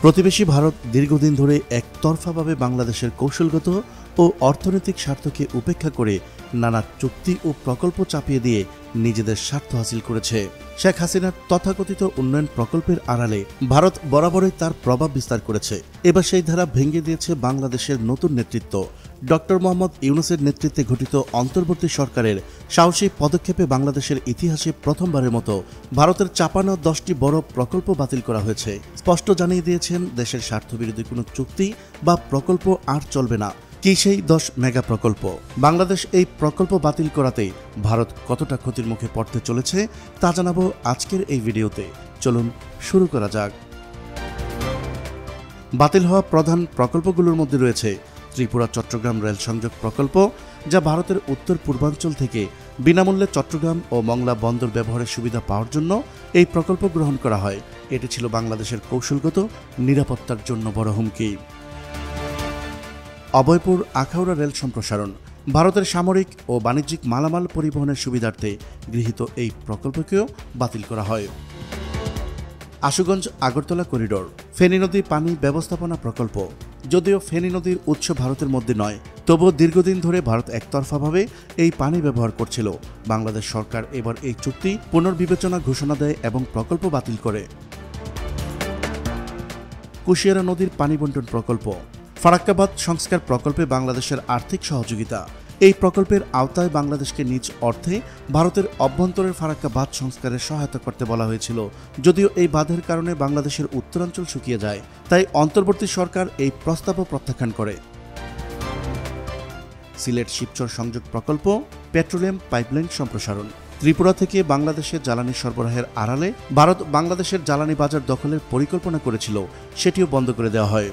প্রতিবেশী ভারত দীর্ঘদিন ধরে একতরফাভাবে বাংলাদেশের কৌশলগত ও অর্থনৈতিক স্বার্থকে উপেক্ষা করে নানা চুক্তি ও প্রকল্প চাপিয়ে দিয়ে নিজেদের স্বার্থ হাসিল করেছে। শেখ হাসিনার তথাকথিত উন্নয়ন প্রকল্পের আড়ালে ভারত বরাবরই তার প্রভাব বিস্তার করেছে। এবার সেই ধারা ভেঙে দিয়েছে বাংলাদেশের নতুন নেতৃত্ব। ডক্টর মোহাম্মদ ইউনূসের নেতৃত্বে গঠিত অন্তর্বর্তী সরকারের সাহসী পদক্ষেপে বাংলাদেশের ইতিহাসে প্রথমবারের মতো ভারতের চাপানো 10টি বড় প্রকল্প বাতিল করা হয়েছে। স্পষ্ট জানিয়ে দিয়েছেন, দেশের স্বার্থবিরোধী কোনো চুক্তি বা প্রকল্প আর চলবে না। কি সেই 10 মেগা প্রকল্প? বাংলাদেশ এই প্রকল্প বাতিল করাতে ভারত কতটা ক্ষতির মুখে পড়তে চলেছে তা জানাবো আজকের এই ভিডিওতে। চলুন শুরু করা যাক। বাতিল হওয়া প্রধান প্রকল্পগুলোর মধ্যে রয়েছে ত্রিপুরা চট্টগ্রাম রেল সংযোগ প্রকল্প, যা ভারতের উত্তর পূর্বাঞ্চল থেকে বিনামূল্যে চট্টগ্রাম ও মংলা বন্দর ব্যবহারের সুবিধা পাওয়ার জন্য এই প্রকল্প গ্রহণ করা হয়। এটি ছিল বাংলাদেশের কৌশলগত নিরাপত্তার জন্য বড় হুমকি। অভয়পুর আখাউড়া রেল সম্প্রসারণ, ভারতের সামরিক ও বাণিজ্যিক মালামাল পরিবহনের সুবিধার্থে গৃহীত এই প্রকল্পকেও বাতিল করা হয়। আশুগঞ্জ আগরতলা করিডোর, ফেনী নদী পানি ব্যবস্থাপনা প্রকল্প। যদিও ফেনী নদীর উৎস ভারতের মধ্যে নয়, তবুও দীর্ঘদিন ধরে ভারত একতরফাভাবে এই পানি ব্যবহার করছিল। বাংলাদেশ সরকার এবার এই চুক্তি পুনর্বিবেচনা ঘোষণা দেয় এবং প্রকল্প বাতিল করে। কুশিয়ারা নদীর পানি বন্টন প্রকল্প, ফারাক্কা বাঁধ সংস্কার প্রকল্পে বাংলাদেশের আর্থিক সহযোগিতা। এই প্রকল্পের আওতায় বাংলাদেশকে নিজ অর্থে ভারতের অভ্যন্তরের ফারাক্কা বাঁধ সংস্কারে সহায়তা করতে বলা হয়েছিল। যদিও এই বাঁধের কারণে বাংলাদেশের উত্তরাঞ্চল শুকিয়ে যায়, তাই অন্তর্বর্তী সরকার এই প্রস্তাবও প্রত্যাখ্যান করে। সিলেট শিবচর সংযোগ প্রকল্প, পেট্রোলিয়াম পাইপলাইন সম্প্রসারণ। ত্রিপুরা থেকে বাংলাদেশে জ্বালানি সরবরাহের আড়ালে ভারত বাংলাদেশের জ্বালানি বাজার দখলের পরিকল্পনা করেছিল, সেটিও বন্ধ করে দেওয়া হয়।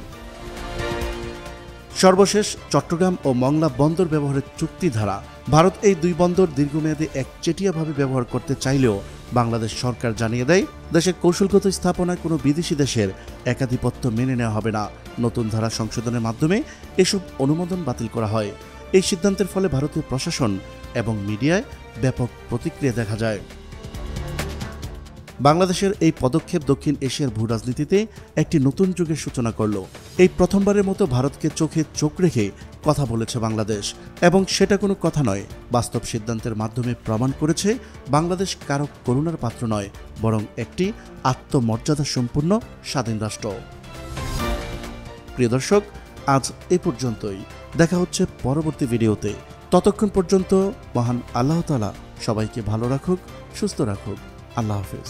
সর্বশেষ চট্টগ্রাম ও মংলা বন্দর ব্যবহারের চুক্তি ধারা। ভারত এই দুই বন্দর দীর্ঘমেয়াদে একচেটিয়াভাবে ব্যবহার করতে চাইলেও বাংলাদেশ সরকার জানিয়ে দেয়, দেশের কৌশলগত স্থাপনায় কোনো বিদেশি দেশের একাধিপত্য মেনে নেওয়া হবে না। নতুন ধারা সংশোধনের মাধ্যমে এসব অনুমোদন বাতিল করা হয়। এই সিদ্ধান্তের ফলে ভারতীয় প্রশাসন এবং মিডিয়ায় ব্যাপক প্রতিক্রিয়া দেখা যায়। বাংলাদেশের এই পদক্ষেপ দক্ষিণ এশিয়ার ভূরাজনীতিতে একটি নতুন যুগের সূচনা করল। এই প্রথমবারের মতো ভারতকে চোখে চোখ রেখে কথা বলেছে বাংলাদেশ, এবং সেটা কোনো কথা নয়, বাস্তব সিদ্ধান্তের মাধ্যমে প্রমাণ করেছে বাংলাদেশ কারো করুণার পাত্র নয়, বরং একটি আত্মমর্যাদা সম্পন্ন স্বাধীন রাষ্ট্র। প্রিয় দর্শক, আজ এ পর্যন্তই। দেখা হচ্ছে পরবর্তী ভিডিওতে। ততক্ষণ পর্যন্ত মহান আল্লাহ তাআলা সবাইকে ভালো রাখুক, সুস্থ রাখুক। আল্লাহ হাফেজ।